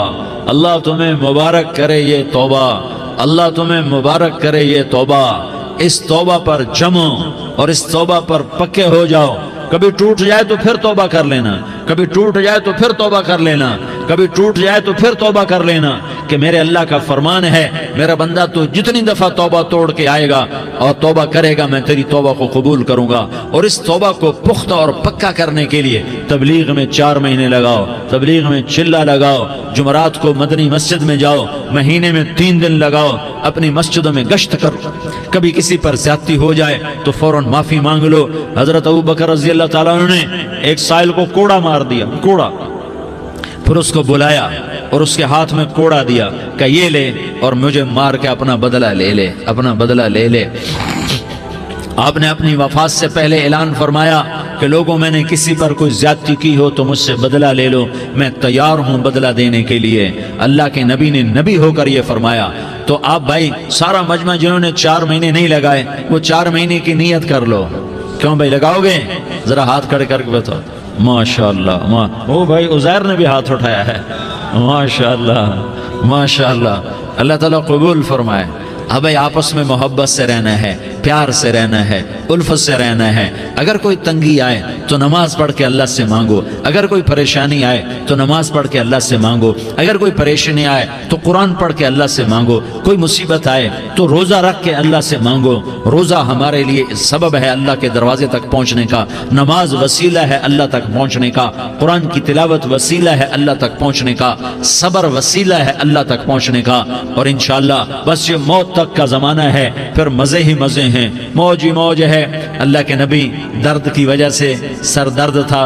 اللہ تمہیں مبارک کرے یہ توبہ، اللہ تمہیں مبارک کرے یہ توبہ۔ اس توبہ پر جمو اور اس توبہ پر پکے ہو جاؤ۔ کبھی ٹوٹ جائے تو پھر توبہ کر لینا، کبھی ٹوٹ جائے تو پھر توبہ کر لینا، کبھی ٹوٹ جائے تو پھر توبہ کر لینا، کہ میرے اللہ کا فرمان ہے، میرا بندہ تو جتنی دفعہ توبہ توڑ کے آئے گا اور توبہ کرے گا، میں تیری توبہ کو قبول کروں گا۔ اور اس توبہ کو پختہ اور پکا کرنے کے لیے تبلیغ میں 4 مہینے لگاؤ، تبلیغ میں چلہ لگاؤ، جمعرات کو مدنی مسجد میں جاؤ، مہینے میں 3 دن لگاؤ، اپنی مسجدوں میں گشت کرو، کبھی کسی پر زیادتی ہو جائے تو فوراً معافی مانگ لو۔ حضرت ابوبکر رضی اللہ تعالیٰ عنہ نے ایک سائل کو کوڑا مار دیا، کوڑا، پھر اس کو بلایا اور اس کے ہاتھ میں کوڑا دیا کہ یہ لے اور مجھے مار کے اپنا بدلہ لے لے، اپنا بدلہ لے لے۔ آپ نے اپنی وفات سے پہلے اعلان فرمایا کہ لوگوں میں نے کسی پر کوئی زیادتی کی ہو تو مجھ سے بدلہ لے لو، میں تیار ہوں بدلہ دینے کے لیے۔ اللہ کے نبی نے نبی ہو کر یہ فرمایا۔ تو آپ بھائی سارا مجمع جنہوں نے 4 مہینے نہیں لگائے، وہ 4 مہینے کی نیت کر لو۔ کیوں بھائی لگاؤ گے؟ ذرا ہاتھ کھڑے کر کے بتاؤ۔ ماشاءاللہ، وہ بھائی عزیر نے بھی ہاتھ اٹھایا ہے، ماشاءاللہ ماشاءاللہ، اللہ تعالیٰ قبول فرمائے۔ اب بھائی آپس میں محبت سے رہنا ہے، پیار سے رہنا ہے، الفت سے رہنا ہے۔ اگر کوئی تنگی آئے تو نماز پڑھ کے اللہ سے مانگو، اگر کوئی پریشانی آئے تو نماز پڑھ کے اللہ سے مانگو، اگر کوئی پریشانی آئے تو قرآن پڑھ کے اللہ سے مانگو، کوئی مصیبت آئے تو روزہ رکھ کے اللہ سے مانگو۔ روزہ ہمارے لیے سبب ہے اللہ کے دروازے تک پہنچنے کا، نماز وسیلہ ہے اللہ تک پہنچنے کا، قرآن کی تلاوت وسیلہ ہے اللہ تک پہنچنے کا، صبر وسیلہ ہے اللہ تک پہنچنے کا۔ اور انشاءاللہ بس یہ موت تک کا زمانہ ہے، پھر مزے ہی مزے ہیں، موج ہی موج ہے۔ اللہ کے نبی درد کی وجہ سے سر درد تھا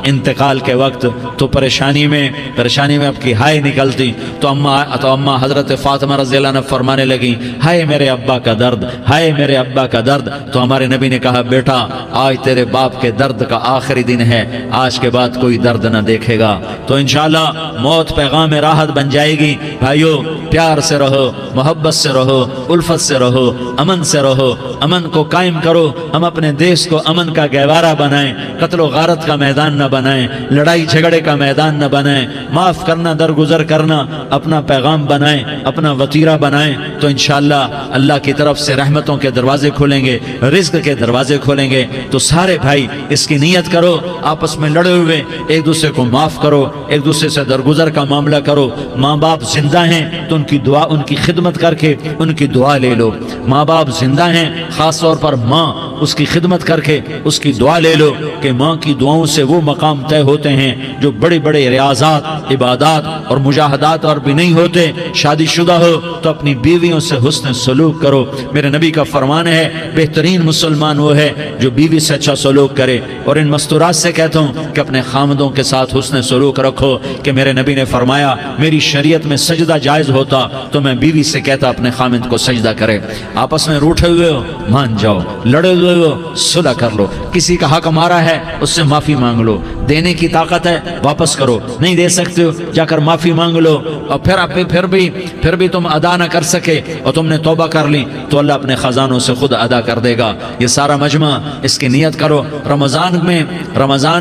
انتقال کے وقت، تو پریشانی میں اب کی ہائے نکلتی، تو اماں حضرت فاطمہ رضی اللہ عنہ فرمانے لگی، ہائے میرے ابا کا درد، ہائے میرے ابا کا درد۔ تو ہمارے نبی نے کہا، بیٹا آج تیرے باپ کے درد کا آخری دن ہے، آج کے بعد کوئی درد نہ دیکھے گا۔ تو انشاءاللہ موت پیغام راحت بن جائے گی۔ بھائیو پیار سے رہو، محبت سے رہو، الفت سے رہو، امن سے رہو، امن کو قائم کرو۔ ہم اپنے دیش کو امن کا گہوارہ بنائیں، قتل و غارت کا میدان نہ بنائیں، لڑائی جھگڑے کا میدان نہ بنائیں، معاف کرنا درگزر کرنا اپنا پیغام بنائیں، اپنا وطیرہ بنائیں۔ تو انشاءاللہ اللہ کی طرف سے رحمتوں کے دروازے کھولیں گے، رزق کے دروازے کھولیں گے۔ تو سارے بھائی اس کی نیت کرو، آپس میں لڑے ہوئے ایک دوسرے کو معاف کرو، ایک دوسرے سے درگزر کا معاملہ کرو۔ ماں باپ زندہ ہیں تو ان کی دعا، ان کی خدمت کر کے ان کی دعا لے لو۔ ماں باپ زندہ ہیں، خاص طور پر ماں، اس کی خدمت کر کے اس کی دعا لے لو، کہ ماں کی دعاؤں سے وہ مقام طے ہوتے ہیں جو بڑے بڑے ریاضات، عبادات اور مجاہدات اور بھی نہیں ہوتے۔ شادی شدہ ہو تو اپنی بیویوں سے حسن سلوک کرو۔ میرے نبی کا فرمان ہے، بہترین مسلمان وہ ہے جو بیوی سے اچھا سلوک کرے۔ اور ان مستورات سے کہتا ہوں کہ اپنے خامدوں کے ساتھ حسن سلوک رکھو، کہ میرے نبی نے فرمایا، میری شریعت میں سجدہ جائز ہوتا تو میں بیوی سے کہتا اپنے خامد کو سجدہ کرے۔ آپس میں روٹھے ہوئے ہو مان جاؤ، لڑے ہوئے ہو صلح کر لو، کسی کا حق مارا ہے اس سے معافی مانگ لو، دینے کی طاقت ہے واپس کرو، نہیں دے سکتے ہو جا کر معافی مانگ لو۔ اور پھر بھی تم ادا نہ کر سکے اور تم نے توبہ کر لی تو اللہ اپنے خزانوں سے خود ادا کر دے گا۔ یہ سارا مجمع اس کی نیت کرو۔ رمضان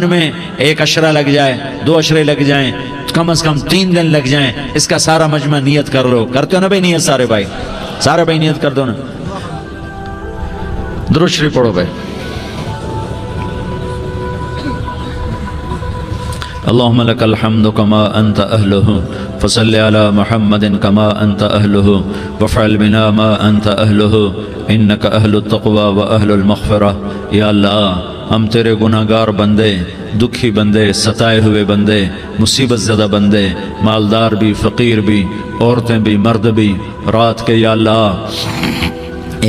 میں 1 عشرہ لگ جائے، 2 عشرے لگ جائیں، کم از کم 3 دن لگ جائیں، اس کا سارا مجمع نیت کر لو۔ کرتے ہو نا بھائی نیت؟ سارے بھائی نیت کر دو نا۔ درود شریف پڑھو بھائی۔ اللهم لك الحمد كما أنت أهله فصل على محمد كما أنت أهله وافعل بنا ما أنت أهله إنك أهل التقوى وأهل المغفرة. یا اللہ ہم تیرے گناہگار بندے، دکھی بندے، ستائے ہوئے بندے، مصیبت زدہ بندے، مالدار بھی، فقیر بھی، عورتیں بھی، مرد بھی، رات کے یا اللہ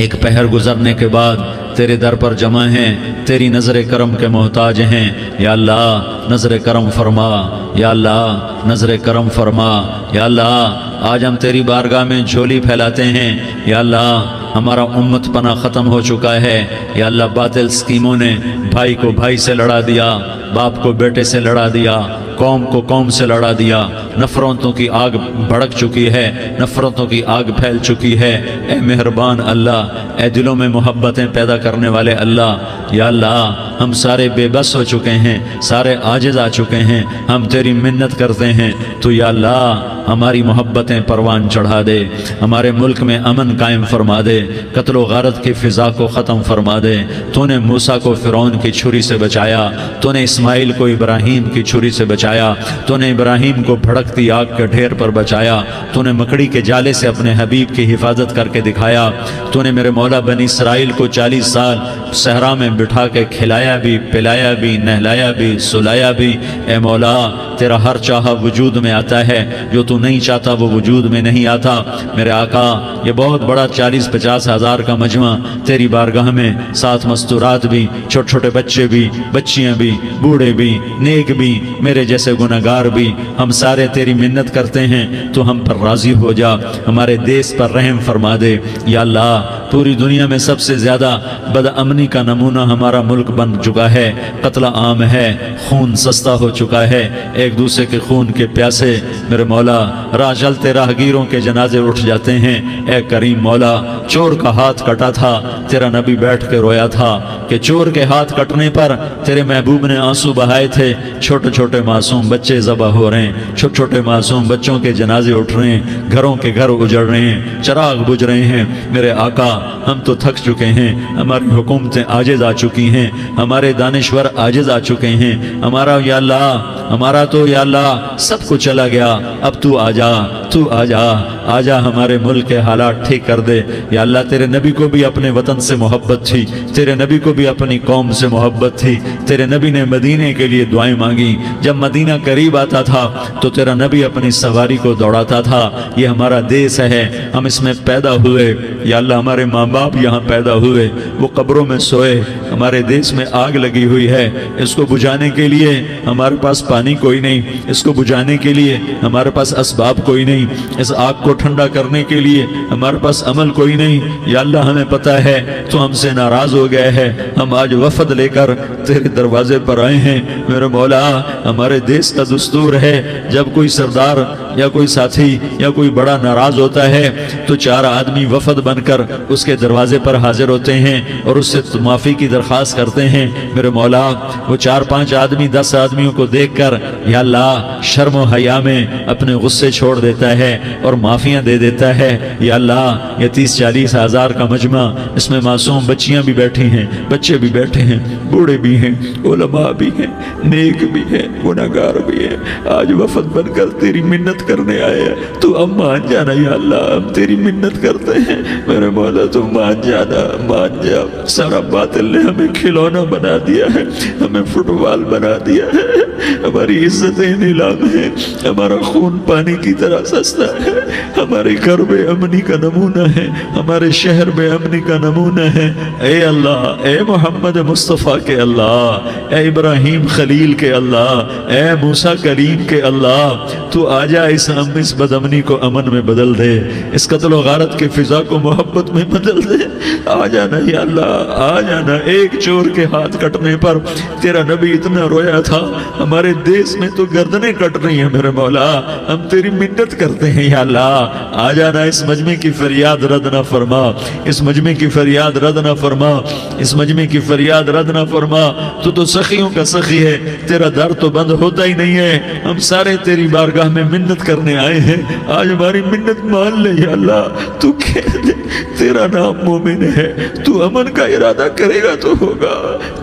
ایک پہر گزرنے کے بعد تیرے در پر جمع ہیں، تیری نظر کرم کے محتاج ہیں. یا اللہ نظر کرم فرما، یا اللہ نظر کرم فرما. یا اللہ آج ہم تیری بارگاہ میں جھولی پھیلاتے ہیں. یا اللہ ہمارا امت پناہ ختم ہو چکا ہے. یا اللہ باطل اسکیموں نے بھائی کو بھائی سے لڑا دیا، باپ کو بیٹے سے لڑا دیا، قوم کو قوم سے لڑا دیا. نفرتوں کی آگ بھڑک چکی ہے، نفرتوں کی آگ پھیل چکی ہے. اے مہربان اللہ، اے دلوں میں محبتیں پیدا کرنے والے اللہ. یا اللہ ہم سارے بے بس ہو چکے ہیں، سارے عاجز آ چکے ہیں، ہم تیری منت کرتے ہیں. تو یا اللہ ہماری محبتیں پروان چڑھا دے، ہمارے ملک میں امن قائم فرما دے، قتل و غارت کی فضا کو ختم فرما دے. تو نے موسیٰ کو فرعون کی چھری سے بچایا، تو نے اسماعیل کو ابراہیم کی چھری سے بچایا، تو نے ابراہیم کو بھڑکتی آگ کے ڈھیر پر بچایا، تو نے مکڑی کے جالے سے اپنے حبیب کی حفاظت کر کے دکھایا. تو نے میرے مولا بنی اسرائیل کو 40 سال صحرا میں بٹھا کے کھلایا بھی، پلایا بھی، نہلایا بھی، سلایا بھی. اے مولا تیرا ہر چاہا وجود میں آتا ہے، جو تو نہیں چاہتا وہ وجود میں نہیں آتا. میرے آقا یہ بہت بڑا 40-50 ہزار کا مجمع تیری بارگاہ میں، ساتھ مستورات بھی، چھوٹے چھوٹے بچے بھی، بچیاں بھی، بوڑھے بھی، نیک بھی، میرے جیسے گناہگار بھی، ہم سارے تیری منت کرتے ہیں تو ہم پر راضی ہو جا، ہمارے دیس پر رحم فرما دے. یا اللہ پوری دنیا میں سب سے زیادہ بد امنی کا نمونہ ہمارا ملک بن چکا ہے، قتل عام ہے، خون سستا ہو چکا ہے، ایک دوسرے کے خون کے پیاسے. میرے مولا راہ چلتے راہگیروں کے جنازے اٹھ جاتے ہیں. اے کریم مولا چور کا ہاتھ کٹا تھا، تیرا نبی بیٹھ کے رویا تھا کہ چور کے ہاتھ کٹنے پر تیرے محبوب نے آنسو بہائے تھے. چھوٹے چھوٹے معصوم بچے ذبح ہو رہے ہیں، چھوٹے چھوٹے معصوم بچوں کے جنازے اٹھ رہے ہیں، گھروں کے گھر اجڑ رہے ہیں، چراغ بجھ رہے ہیں. میرے آقا ہم تو تھک چکے ہیں، ہماری حکومتیں عاجز آ چکی ہیں، ہمارے دانشور عاجز آ چکے ہیں. ہمارا یا اللہ ہمارا تو یا اللہ سب کچھ چلا گیا. اب تو آ جا، تو آ جا، آ جا ہمارے ملک کے حالات ٹھیک کر دے. یا اللہ تیرے نبی کو بھی اپنے وطن سے محبت تھی، تیرے نبی کو بھی اپنی قوم سے محبت تھی. تیرے نبی نے مدینے کے لیے دعائیں مانگی. جب مدینہ قریب آتا تھا تو تیرا نبی اپنی سواری کو دوڑاتا تھا. یہ ہمارا دیس ہے، ہم اس میں پیدا ہوئے. یا اللہ ہمارے ماں باپ یہاں پیدا ہوئے، وہ قبروں میں سوئے. ہمارے دیس میں آگ لگی ہوئی ہے، اس کو بجھانے کے لیے ہمارے پاس پانی کوئی نہیں، اس کو بجھانے کے لیے ہمارے پاس اسباب کوئی نہیں، اس آگ کو ٹھنڈا کرنے کے لیے ہمارے پاس عمل کوئی نہیں. یا اللہ ہمیں پتہ ہے تو ہم سے ناراض ہو گئے ہے، ہم آج وفد لے کر تیرے دروازے پر آئے ہیں. میرے مولا ہمارے دیس کا دستور ہے جب کوئی سردار یا کوئی ساتھی یا کوئی بڑا ناراض ہوتا ہے تو 4 آدمی وفد بن کر اس کے دروازے پر حاضر ہوتے ہیں اور اس سے معافی کی درخواست کرتے ہیں. میرے مولا وہ 4-5 آدمی 10 آدمیوں کو دیکھ کر یا اللہ شرم و حیا میں اپنے غصے چھوڑ دیتا ہے اور معافیاں دے دیتا ہے. یا اللہ یہ 30-40 ہزار کا مجمع، اس میں معصوم بچیاں بھی بیٹھی ہیں، بچے بھی بیٹھے ہیں، بوڑھے بھی ہیں، علماء بھی ہیں، نیک بھی ہیں، گناہگار بھی ہیں. آج وفد بن کر تیری منت کرنے آئے ہیں، تو اب مان جانا. یا اللہ ہم تیری منت کرتے ہیں، میرے مولا تو مان جانا، مان جا. سارا باطل نے ہمیں کھلونا بنا دیا ہے، ہمیں فٹ بال بنا دیا ہے، ہماری عزتیں نیلام ہیں، ہمارا خون پانی کی طرح سستا ہے. ہمارے گھر بے امنی کا نمونہ ہے، ہمارے شہر بے امنی کا نمونہ ہے. اے اللہ، اے محمد مصطفیٰ کے اللہ، اے ابراہیم خلیل کے اللہ، اے موسیٰ کلیم کے اللہ، تو آ جا اس بد امنی کو امن میں بدل دے، اس قتل و غارت کے فضا کو محبت میں بدل دے. آ جانا یا اللہ، آ جانا. ایک چور کے ہاتھ کٹنے پر تیرا نبی اتنا رویا تھا، ہمارے دیس میں تو گردنیں کٹ رہی ہیں. میرے مولا ہم تیری منت کرتے ہیں. یا اللہ آ جانا، اس مجمع کی فریاد رد نہ فرما، اس مجمع کی فریاد رد نہ فرما، اس مجمع کی فریاد رد نہ فرما. تو سخیوں کا سخی ہے، تیرا در تو بند ہوتا ہی نہیں ہے. ہم سارے تیری بارگاہ میں منت کرنے آئے ہیں، آج ہماری منت مان لے یا اللہ۔ تو کہہ دے تیرا نام مومن ہے، تو امن کا ارادہ کرے گا تو ہوگا،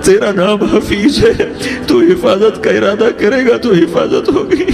تیرا نام حفیظ ہے، تو حفاظت کا ارادہ کرے گا تو حفاظت ہوگی،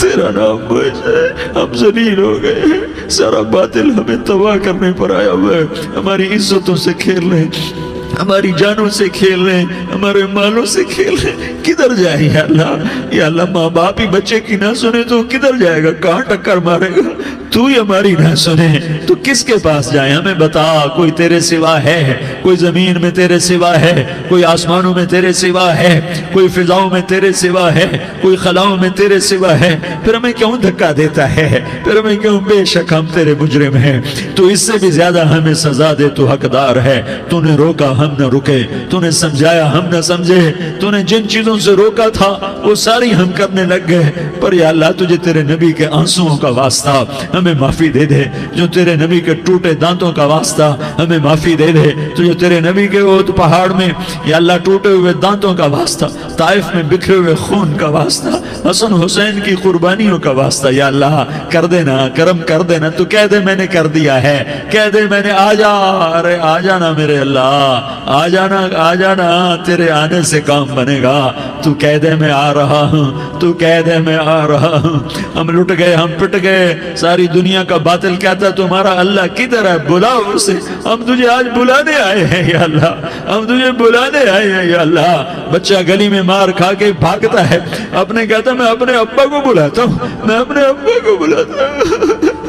تیرا نام معز ہے۔ ہم ذلیل ہو گئے ہیں، سارا باطل ہمیں تباہ کرنے پر آیا ہوا ہے، ہماری عزتوں سے کھیل رہے ہیں، ہماری جانوں سے کھیل رہے ہیں، ہمارے مالوں سے کھیل رہے ہیں۔ کدھر جائے یا اللہ؟ یا اللہ ماں باپ ہی بچے کی نہ سنے تو کدھر جائے گا؟ کہاں ٹکر مارے گا؟ تو ہی ہماری نہ سنے تو کس کے پاس جائیں؟ ہمیں بتا، کوئی تیرے سوا ہے؟ کوئی زمین میں تیرے سوا ہے؟ کوئی آسمانوں میں تیرے سوا ہے؟ کوئی فضاؤں میں تیرے سوا ہے؟ کوئی خلاؤں میں تیرے سوا ہے؟ پھر ہمیں کیوں دھکا دیتا ہے؟ پھر ہمیں کیوں؟ بے شک ہم تیرے مجرم ہیں، تو اس سے بھی زیادہ ہمیں سزا دے، تو حقدار ہے۔ تو نے روکا ہم نہ رکے، تو نے سمجھایا ہم نہ سمجھے، تو نے جن چیزوں سے روکا تھا وہ ساری ہم کرنے لگ گئے، پر یا اللہ تجھے تیرے نبی کے آنسوؤں کا واسطہ ہمیں معافی دے دے، جو تیرے نبی کے ٹوٹے دانتوں کا واسطہ ہمیں معافی دے دے، تجھے تیرے نبی کے احد پہاڑ میں یا اللہ ٹوٹے ہوئے دانتوں کا واسطہ، طائف میں بکھرے ہوئے خون کا واسطہ، حسن حسین کی قربانیوں کا واسطہ یا اللہ کر دینا، کرم کر دینا۔ تو کہہ دے میں نے کر دیا ہے، کہہ دے میں نے، آ جا، ارے آ جانا میرے اللہ، آ جانا، آ جانا، تیرے آنے سے کام بنے گا۔ تو کہہ دے میں آ رہا ہوں، تو کہہ دے میں آ رہا ہوں۔ ہم لٹ گئے، ہم پٹ گئے، ساری دنیا کا باطل کہتا ہے تمہارا اللہ کدھر ہے؟ بلاؤ اسے، ہم تجھے آج بلانے آئے ہیں یا اللہ، ہم تجھے بلانے آئے ہیں یا اللہ۔ بچہ گلی میں مار کھا کے بھاگتا ہے، اپنے کہتا میں اپنے ابا کو بلاتا ہوں، میں اپنے ابا کو بلاتا ہوں،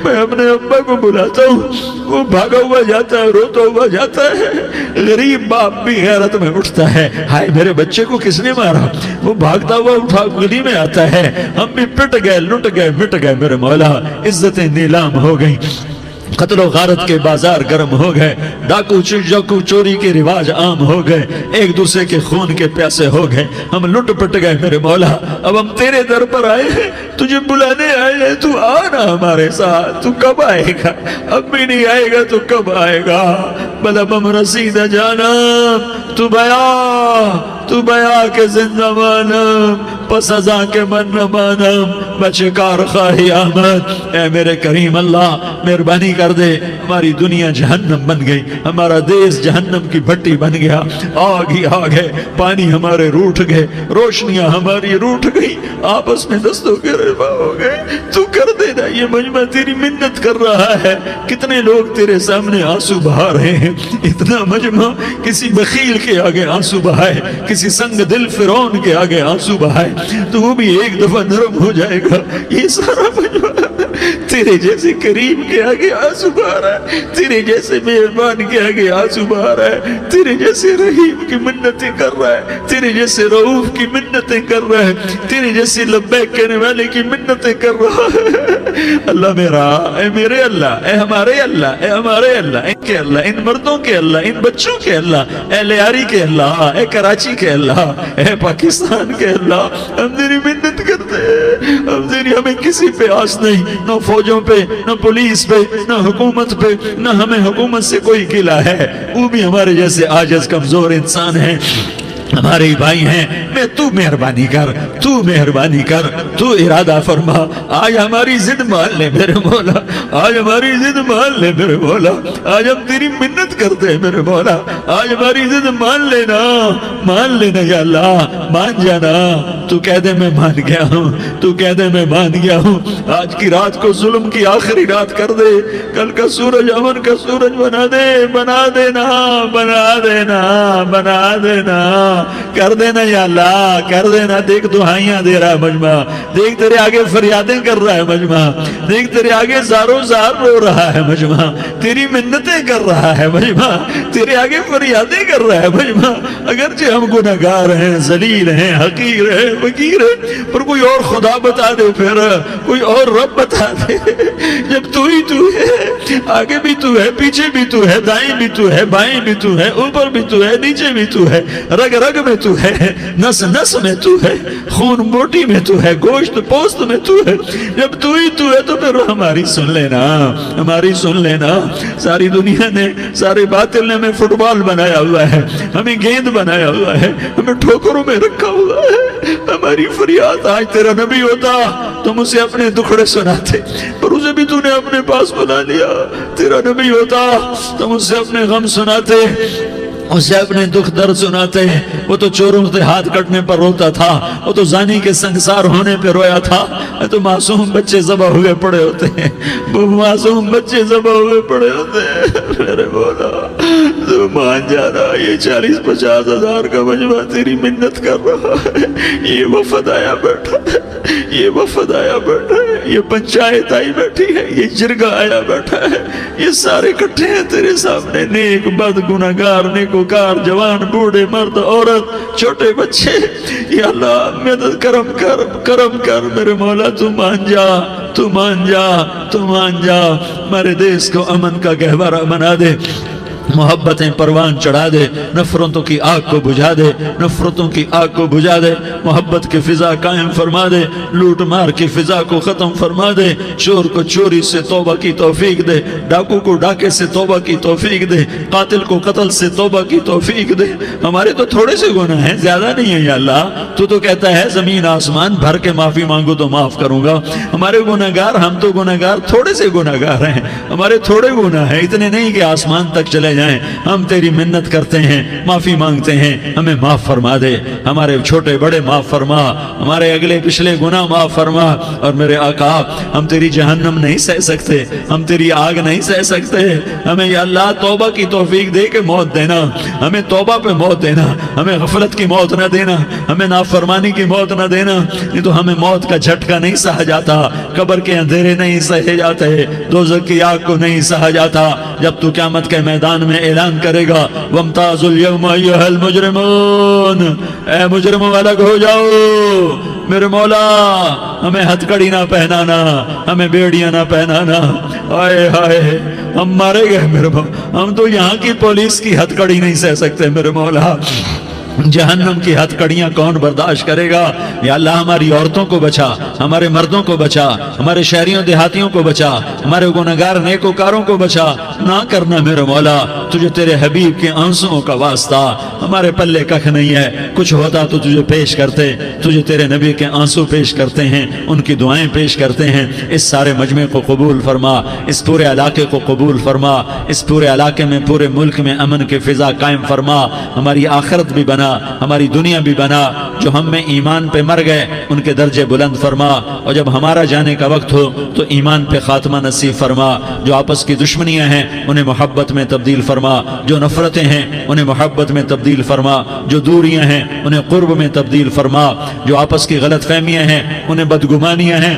میں اپنے ابا کو بلاتا ہوں، وہ بھاگا ہوا جاتا ہے، روتا ہوا جاتا ہے۔ غریب باپ بھی غیرت میں اٹھتا ہے، ہائے میرے بچے کو کس نے مارا؟ وہ بھاگتا ہوا اٹھا گلی میں آتا ہے۔ ہم بھی پٹ گئے، لٹ گئے، مٹ گئے میرے مولا، عزتیں نیلام ہو گئی، قتل و غارت کے بازار گرم ہو گئے، ڈاکو چوری کے رواج عام ہو گئے، ایک دوسرے کے خون کے پیاسے ہو گئے، ہم لٹ پٹ گئے میرے مولا۔ اب ہم تیرے در پر آئے ہیں، تجھے بلانے آئے ہیں، تو آنا ہمارے ساتھ۔ تو کب آئے گا؟ اب بھی نہیں آئے گا تو کب آئے گا؟ بلبم رسید جانم، تو بیا کے زندہ مانم، پس ازاں کے من نہ مانم، بچکار خواہی آمد۔ اے میرے کریم اللہ مہربانی کر دے، ہماری دنیا جہنم بن گئی، ہمارا دیس جہنم کی بھٹی بن گیا، آگ ہی آگ ہے، پانی ہمارے روٹھ گئے، روشنیاں ہماری روٹھ گئی، آپس میں دستوں کے رفا ہو گئے۔ تو کر دینا، یہ مجمع تیری منت کر رہا ہے۔ کتنے لوگ تیرے سامنے آنسو بہا رہے ہیں، اتنا مجمع کسی بخیل کے آگے آنسو بہائے، کسی سنگ دل فرعون کے آگے آنسو بہائے تو وہ بھی ایک دفعہ نرم ہو جائے گا۔ یہ سارا مجمع تیرے جیسے کریم کے آگے آنسو بہا رہا ہے، تیرے جیسے مہربان کے آگے آنسو بہا رہا ہے، تیرے جیسے رحیم کی منتیں کر رہا ہے، تیرے جیسے رؤوف کی منتیں کر رہا ہے، تیرے جیسے لبیک کہنے والے کی منتیں کر رہا ہے۔ اللہ میرا، اے میرے اللہ، اے ہمارے اللہ، اے ہمارے اللہ، ان کے اللہ، ان مردوں کے اللہ، ان بچوں کے اللہ، اے لیاری کے اللہ، اے کراچی کے اللہ، اے پاکستان کے اللہ، ہم تیری منت کرتے ہیں، ہمیں کسی پہ آس نہیں، نہ فوجوں پہ، نہ پولیس پہ، نہ حکومت پہ، نہ ہمیں حکومت سے کوئی گلہ ہے، وہ بھی ہمارے جیسے عاجز کمزور انسان ہیں، ہمارے بھائی ہیں۔ میں تو مہربانی کر، تو مہربانی کر، تو ارادہ فرما، آج ہماری ضد مان لے میرے مولا، آج ہماری ضد مان لے میرے مولا، آج ہم تیری منت کرتے ہیں میرے مولا، آج ہماری ضد مان لینا یا اللہ، مان جانا۔ تو کہہ دے میں مان گیا ہوں، تو کہہ دے میں مان گیا ہوں، آج کی رات کو ظلم کی آخری رات کر دے، کل کا سورج امن کا سورج بنا دے، بنا دینا، بنا دینا، بنا دینا، کر دینا یا اللہ، کر دینا۔ دیکھ دعائیاں دے رہا ہے مجمع، دیکھ تیرے آگے فریادیں کر رہا ہے مجمع، دیکھ تیرے آگے زارو زار رو رہا ہے مجمع، تیری منتیں کر رہا ہے مجمع، تیرے آگے فریادیں کر رہا ہے مجمع۔ اگرچہ ہم گناہگار ہیں، ذلیل ہیں، حقیر ہیں، فقیر ہیں، پر کوئی اور خدا بتا دے، پھر کوئی اور رب بتا دے۔ جب تو ہی تو ہے، آگے بھی تو ہے، پیچھے بھی تو ہے، دائیں بھی تو ہے، بائیں بھی تو ہے، اوپر بھی تو ہے، نیچے بھی تو ہے، رگ رگ میں تو ہے، نس نس میں تو ہے، خون بوٹی میں تو ہے، گوشت پوست میں تو ہے۔ جب تو ہی تو ہے تو پھر ہماری سن لینا، ہماری سن لینا۔ ساری دنیا نے، سارے باطل نے ہمیں فٹ بال بنایا ہوا ہے، ہمیں گیند بنایا ہوا ہے، ہمیں ٹھوکروں میں رکھا ہوا ہے۔ ہماری فریاد آج تیرا نبی ہوتا تم اسے اپنے دکھڑے سناتے، پر اسے بھی تو نے اپنے پاس بنا لیا۔ تیرا نبی ہوتا تم اسے اپنے غم سناتے، اسے اپنے دکھ درد سناتے۔ وہ تو چوروں سے ہاتھ کٹنے پر روتا تھا، وہ تو زانی کے سنگسار ہونے پہ رویا تھا، تو معصوم بچے ذبح ہوئے پڑے ہوتے ہیں، وہ معصوم بچے ذبح ہوئے پڑے ہوتے ہیں۔ میرے مولا تو مان جانا، یہ 40-50 ہزار کا مجمع تیری منت کر رہا ہے، یہ وفد آیا بیٹھا ہے، یہ وفد آیا بیٹھا ہے، یہ پنچایت آئی بیٹھی ہے، یہ جرگہ آیا بیٹھا ہے، یہ سارے کٹھے ہیں تیرے سامنے، نیک بد گناہگار نیکوکار، جوان بوڑھے مرد عورت چھوٹے بچے۔ یا اللہ مدد کرم کر، کرم کر میرے مولا، تو مان جا، تو مان جا، تو مان جا۔ ہمارے دیس کو امن کا گہوارہ بنا دے، محبتیں پروان چڑھا دے، نفرتوں کی آگ کو بجھا دے، نفرتوں کی آگ کو بجھا دے، محبت کی فضا قائم فرما دے، لوٹ مار کی فضا کو ختم فرما دے، چور کو چوری سے توبہ کی توفیق دے، ڈاکو کو ڈاکے سے توبہ کی توفیق دے، قاتل کو قتل سے توبہ کی توفیق دے۔ ہمارے تو تھوڑے سے گناہ ہیں، زیادہ نہیں ہیں یا اللہ، تو کہتا ہے زمین آسمان بھر کے معافی مانگو تو معاف کروں گا۔ ہمارے گناہگار، ہم تو گناہگار تھوڑے سے گناہگار ہیں، ہمارے تھوڑے گناہ ہیں، اتنے نہیں کہ آسمان تک چلے جائیں۔ ہم تیری منت کرتے ہیں، معافی مانگتے ہیں، ہمیں معاف فرما دے، ہمارے چھوٹے بڑے معاف فرما، ہمارے اگلے پچھلے گناہ معاف فرما۔ اور میرے آقا ہم تیری جہنم نہیں سہ سکتے، ہم تیری آگ نہیں سہ سکتے، ہمیں یا اللہ توبہ کی توفیق دے کے موت دینا، ہمیں توبہ پہ موت دینا، ہمیں غفلت کی موت نہ دینا، ہمیں نافرمانی کی موت نہ دینا، نہیں تو ہمیں موت کا جھٹکا نہیں سہا جاتا، قبر کے اندھیرے نہیں سہے جاتے، دوزخ کی آگ کو نہیں سہا جاتا۔ جب تو قیامت کے میدان میں اعلان کرے گا وَامْتَازُوا الْيَوْمَ أَيُّهَا الْمُجْرِمُونَ، اے مجرموں الگ ہو جاؤ، میرے مولا ہمیں ہتھ کڑی نہ پہنانا، ہمیں بیڑیاں نہ پہنانا۔ آئے ہائے ہم مارے گئے میرے مولا، ہم تو یہاں کی پولیس کی ہتھ کڑی نہیں سہ سکتے میرے مولا، جہنم کی ہتھ کڑیاں کون برداشت کرے گا؟ یا اللہ ہماری عورتوں کو بچا، ہمارے مردوں کو بچا، ہمارے شہریوں دیہاتیوں کو بچا، ہمارے گنہگار نیکوکاروں کو بچا۔ نہ کرنا میرے مولا، تجھے تیرے حبیب کے آنسوؤں کا واسطہ، ہمارے پلے ککھ نہیں ہے، کچھ ہوتا تو تجھے پیش کرتے، تجھے تیرے نبی کے آنسو پیش کرتے ہیں، ان کی دعائیں پیش کرتے ہیں۔ اس سارے مجمع کو قبول فرما، اس پورے علاقے کو قبول فرما، اس پورے علاقے میں، پورے ملک میں امن کی فضا قائم فرما، ہماری آخرت بھی بنا، ہماری دنیا بھی بنا۔ جو ہم میں ایمان پہ مر گئے ان کے درجے بلند فرما، اور جب ہمارا جانے کا وقت ہو تو ایمان پہ خاتمہ نصیب فرما۔ جو آپس کی دشمنیاں ہیں انہیں محبت میں تبدیل فرما، جو نفرتیں ہیں انہیں محبت میں تبدیل فرما، جو دوریاں ہیں انہیں قرب میں تبدیل فرما، جو آپس کی غلط فہمیاں ہیں انہیں بدگمانیاں ہیں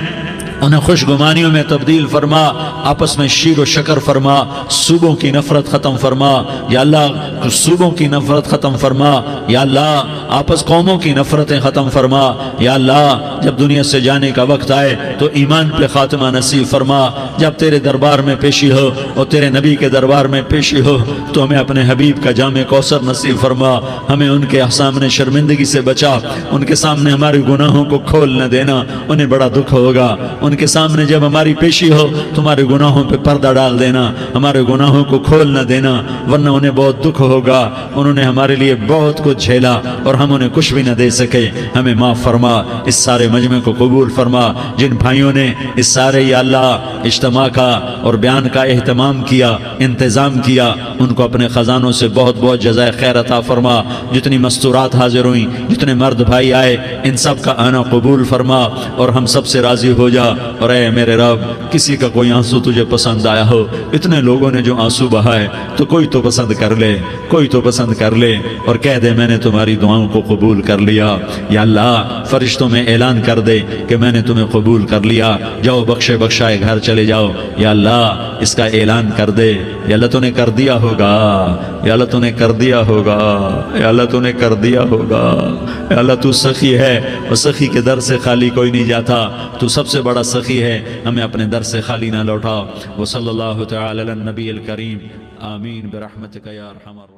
انہیں خوش گمانیوں میں تبدیل فرما، آپس میں شیر و شکر فرما، صوبوں کی نفرت ختم فرما یا اللہ، صوبوں کی نفرت ختم فرما یا اللہ، آپس قوموں کی نفرتیں ختم فرما یا اللہ۔ جب دنیا سے جانے کا وقت آئے تو ایمان پہ خاتمہ نصیب فرما۔ جب تیرے دربار میں پیشی ہو اور تیرے نبی کے دربار میں پیشی ہو تو ہمیں اپنے حبیب کا جام کوثر نصیب فرما، ہمیں ان کے سامنے شرمندگی سے بچا، ان کے سامنے ہمارے گناہوں کو کھول نہ دینا، انہیں بڑا دکھ ہوگا۔ ان کے سامنے جب ہماری پیشی ہو تمہارے گناہوں پہ پردہ ڈال دینا، ہمارے گناہوں کو کھول نہ دینا، ورنہ انہیں بہت دکھ ہوگا۔ انہوں نے ہمارے لیے بہت کچھ جھیلا اور ہم انہیں کچھ بھی نہ دے سکے، ہمیں معاف فرما۔ اس سارے مجمع کو قبول فرما۔ جن بھائیوں نے اس سارے یا اللہ اجتماع کا اور بیان کا اہتمام کیا، انتظام کیا، ان کو اپنے خزانوں سے بہت بہت جزائے خیر عطا فرما۔ جتنی مستورات حاضر ہوئیں، جتنے مرد بھائی آئے، ان سب کا آنا قبول فرما اور ہم سب سے راضی ہو جا۔ اور اے میرے رب، کسی کا کوئی آنسو تجھے پسند آیا ہو، اتنے لوگوں نے جو آنسو بہائے، تو کوئی تو پسند کر لے، کوئی تو پسند کر لے اور کہہ دے میں نے تمہاری دعاؤں کو قبول کر لیا۔ یا اللہ فرشتوں میں اعلان کر دے کہ میں نے تمہیں قبول کر لیا، جاؤ بخشے بخشائے گھر چلے جاؤ۔ یا اللہ اس کا اعلان کر دے، یا اللہ تو نے کر دیا ہوگا، یا اللہ تو نے کر دیا ہوگا، یا اللہ تو نے کر دیا ہوگا۔ یا اللہ تو سخی ہے اور سخی کے در سے خالی کوئی نہیں جاتا، تو سب سے بڑا سخی ہے، ہمیں اپنے در سے خالی نہ لوٹا۔ وصلی اللہ تعالی علی النبی الکریم، آمین برحمتک یا ارحم الراحمین۔